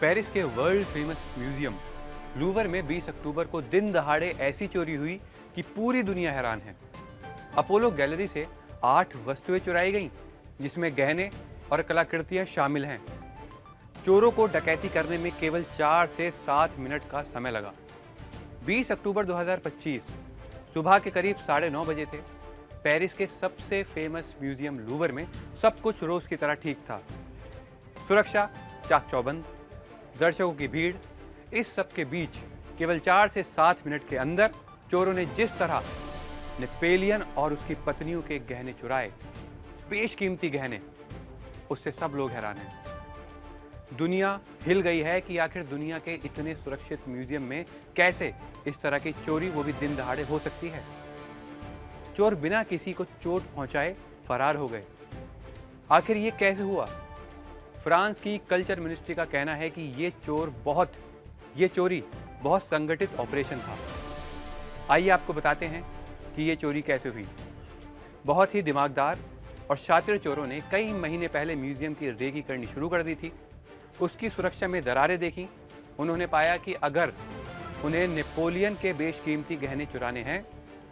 Paris के world famous museum Louvre में 20 अक्टूबर को दिन दहाड़े ऐसी चोरी हुई कि पूरी दुनिया हैरान है। अपोलो गैलरी से 8 वस्तुएं चुराई गईं, जिसमें गहने और कलाकृतियां शामिल हैं। चोरों को डकैती करने में केवल 4 से 7 मिनट का समय लगा। 20 अक्टूबर 2025 सुबह के करीब 9:30 बजे थे। पेरिस के सबसे फेमस म्यूजियम लूवर में सब कुछ रोज की तरह ठीक था। सुरक्षा चाक चौबंद, दर्शकों की भीड़। इस सब के बीच केवल 4 से 7 मिनट के अंदर चोरों ने जिस तरह नेपोलियन और उसकी पत्नियों के गहने चुराए, बेशकीमती गहने, उससे सब लोग हैरान हैं। दुनिया हिल गई है कि आखिर दुनिया के इतने सुरक्षित म्यूजियम में कैसे इस तरह की चोरी, वो भी दिन दहाड़े, हो सकती है। चोर बिना किसी को चोट पहुंचाए फरार हो गए। आखिर ये कैसे हुआ? फ्रांस की कल्चर मिनिस्ट्री का कहना है कि ये चोरी बहुत संगठित ऑपरेशन था। आइए आपको बताते हैं कि ये चोरी कैसे हुई। बहुत ही दिमागदार और शातिर चोरों ने कई महीने पहले म्यूजियम की रेकी करनी शुरू कर दी थी। उसकी सुरक्षा में दरारें देखी। उन्होंने पाया कि अगर उन्हें नेपोलियन के बेशकीमती गहने चुराने हैं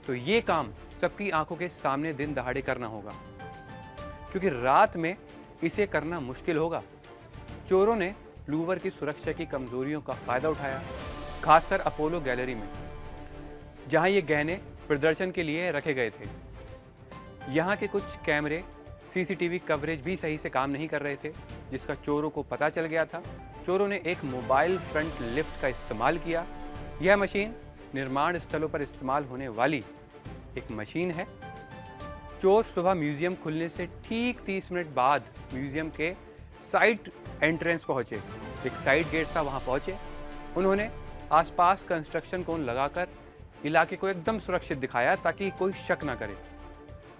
तो ये काम सबकी आंखों के सामने दिन दहाड़े करना होगा, क्योंकि रात में इसे करना मुश्किल होगा। चोरों ने लूवर की सुरक्षा की कमजोरियों का फायदा उठाया, खासकर अपोलो गैलरी में, जहां ये गहने प्रदर्शन के लिए रखे गए थे। यहाँ के कुछ कैमरे, सीसीटीवी कवरेज भी सही से काम नहीं कर रहे थे, जिसका चोरों को पता चल गया था। चोरों ने एक मोबाइल फ्रंट लिफ्ट का इस्तेमाल किया। यह मशीन निर्माण स्थलों पर इस्तेमाल होने वाली एक मशीन है। चोर सुबह म्यूजियम खुलने से ठीक 30 मिनट बाद म्यूजियम के साइड एंट्रेंस पहुंचे। एक साइड गेट था, वहां पहुंचे। उन्होंने आसपास कंस्ट्रक्शन कोन लगाकर इलाके को एकदम सुरक्षित दिखाया ताकि कोई शक ना करे।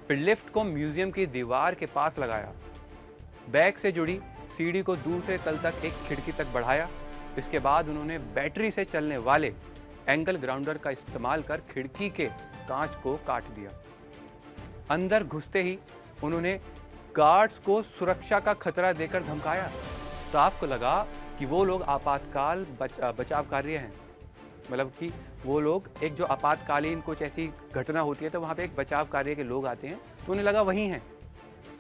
फिर लिफ्ट को म्यूजियम की दीवार के पास लगाया। बैग से जुड़ी सीढ़ी को दूसरे तल तक एक खिड़की तक बढ़ाया। इसके बाद उन्होंने बैटरी से चलने वाले एंगल ग्राउंडर का इस्तेमाल कर खिड़की के कांच को काट दिया। अंदर घुसते ही उन्होंने गार्ड्स को सुरक्षा का खतरा देकर धमकाया। स्टाफ को लगा कि वो लोग आपातकाल बचाव कार्य हैं, मतलब कि वो लोग एक जो आपातकालीन कुछ ऐसी घटना होती है तो वहाँ पे एक बचाव कार्य के लोग आते हैं, तो उन्हें लगा वही हैं।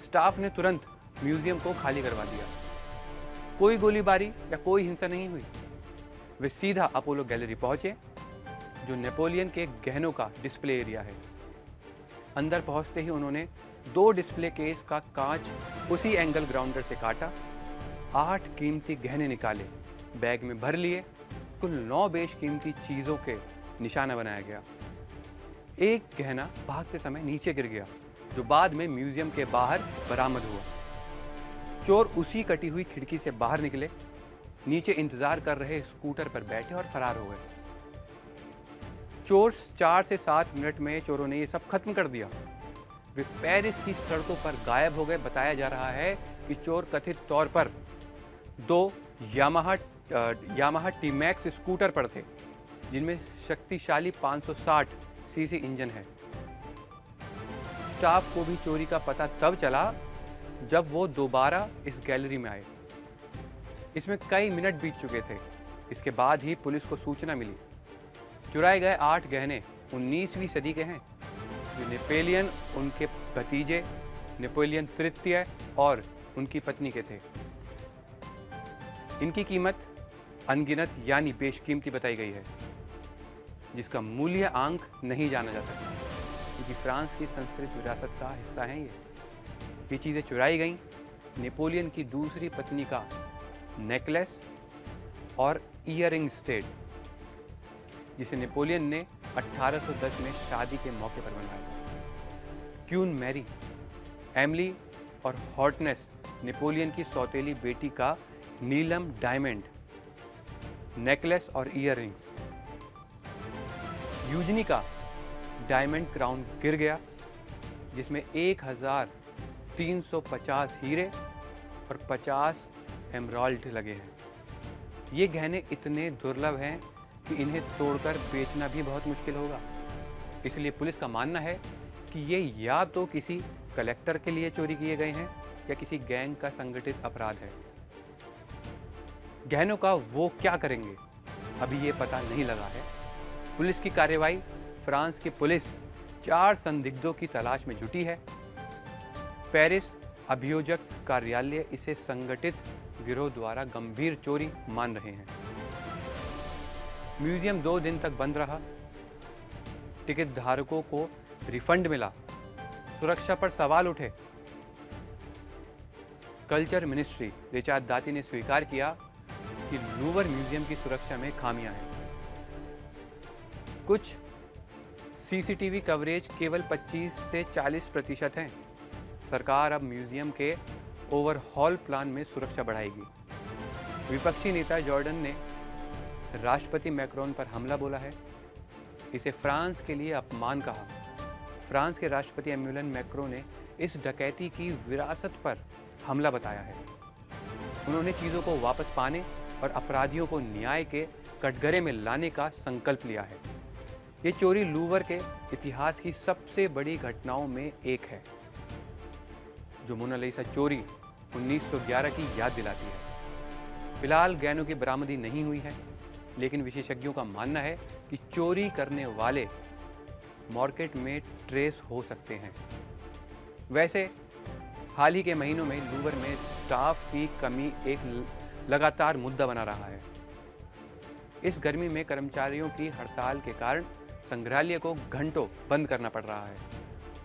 स्टाफ ने तुरंत म्यूजियम को खाली करवा दिया। कोई गोलीबारी या कोई हिंसा नहीं हुई। वे सीधा अपोलो गैलरी पहुंचे, जो नेपोलियन के गहनों का डिस्प्ले एरिया है। अंदर पहुंचते ही उन्होंने 2 डिस्प्ले केस का कांच उसी एंगल ग्राउंडर से काटा। 8 कीमती गहने निकाले, बैग में भर लिए। कुल 9 बेशकीमती चीजों के निशाना बनाया गया। एक गहना भागते समय नीचे गिर गया, जो बाद में म्यूजियम के बाहर बरामद हुआ। चोर उसी कटी हुई खिड़की से बाहर निकले, नीचे इंतजार कर रहे स्कूटर पर बैठे और फरार हो गए। चोर 4 से 7 मिनट में चोरों ने ये सब खत्म कर दिया। वे पेरिस की सड़कों पर गायब हो गए। बताया जा रहा है कि चोर कथित तौर पर 2 यामाहा टी-मैक्स स्कूटर पर थे, जिनमें शक्तिशाली 560 सीसी इंजन है। स्टाफ को भी चोरी का पता तब चला जब वो दोबारा इस गैलरी में आए। इसमें कई मिनट बीत चुके थे। इसके बाद ही पुलिस को सूचना मिली। चुराए गए 8 गहने 19वीं सदी के हैं, जो नेपोलियन, उनके भतीजे नेपोलियन तृतीय और उनकी पत्नी के थे। इनकी कीमत अनगिनत यानी बेशकीमती बताई गई है, जिसका मूल्य आंक नहीं जाना जा सकता, क्योंकि फ्रांस की सांस्कृतिक विरासत का हिस्सा है ये चीज़ें चुराई गईं। नेपोलियन की दूसरी पत्नी का नेकलेस और ईयरिंग्स थे, जिसे नेपोलियन ने 1810 में शादी के मौके पर बनवाया था। क्वीन मैरी, एमिली और हॉटनेस नेपोलियन की सौतेली बेटी का नीलम डायमंड नेकलेस और ईयरिंग्स। यूजनी का डायमंड क्राउन गिर गया, जिसमें 1350 हीरे और 50 एमराल्ड लगे हैं। ये गहने इतने दुर्लभ हैं कि इन्हें तोड़कर बेचना भी बहुत मुश्किल होगा। इसलिए पुलिस का मानना है कि ये या तो किसी कलेक्टर के लिए चोरी किए गए हैं या किसी गैंग का संगठित अपराध है। गहनों का वो क्या करेंगे, अभी ये पता नहीं लगा है। पुलिस की कार्रवाई। फ्रांस की पुलिस 4 संदिग्धों की तलाश में जुटी है। पेरिस अभियोजक कार्यालय इसे संगठित गिरोह द्वारा गंभीर चोरी मान रहे हैं। म्यूजियम 2 दिन तक बंद रहा। टिकट धारकों को रिफंड मिला। सुरक्षा पर सवाल उठे। कल्चर मिनिस्ट्री रिचार्ड दाती ने स्वीकार किया कि लूवर म्यूजियम की सुरक्षा में खामियां हैं। कुछ सीसीटीवी कवरेज केवल 25 से 40% है। सरकार अब म्यूजियम के ओवरहॉल प्लान में सुरक्षा बढ़ाएगी। विपक्षी नेता जॉर्डन ने राष्ट्रपति मैक्रोन पर हमला बोला है। इसे फ्रांस के लिए अपमान कहा। फ्रांस के राष्ट्रपति एम्युलन मैक्रोन ने इस डकैती की विरासत पर हमला बताया है। उन्होंने चीज़ों को वापस पाने और अपराधियों को न्याय के कटघरे में लाने का संकल्प लिया है। ये चोरी लूवर के इतिहास की सबसे बड़ी घटनाओं में एक है, जो मोनालिसा चोरी 1911 की याद दिलाती है। फिलहाल गहनों की बरामदी नहीं हुई है, लेकिन विशेषज्ञों का मानना है कि चोरी करने वाले मार्केट में ट्रेस हो सकते हैं। वैसे हाल ही के महीनों में लूवर में स्टाफ की कमी एक लगातार मुद्दा बना रहा है। इस गर्मी में कर्मचारियों की हड़ताल के कारण संग्रहालय को घंटों बंद करना पड़ रहा है,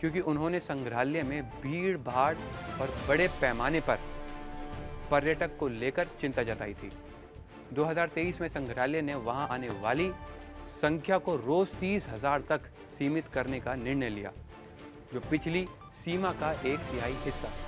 क्योंकि उन्होंने संग्रहालय में भीड़ भाड़ और बड़े पैमाने पर पर्यटक को लेकर चिंता जताई थी। 2023 में संग्रहालय ने वहां आने वाली संख्या को रोज 30,000 तक सीमित करने का निर्णय लिया, जो पिछली सीमा का 1/3 हिस्सा है।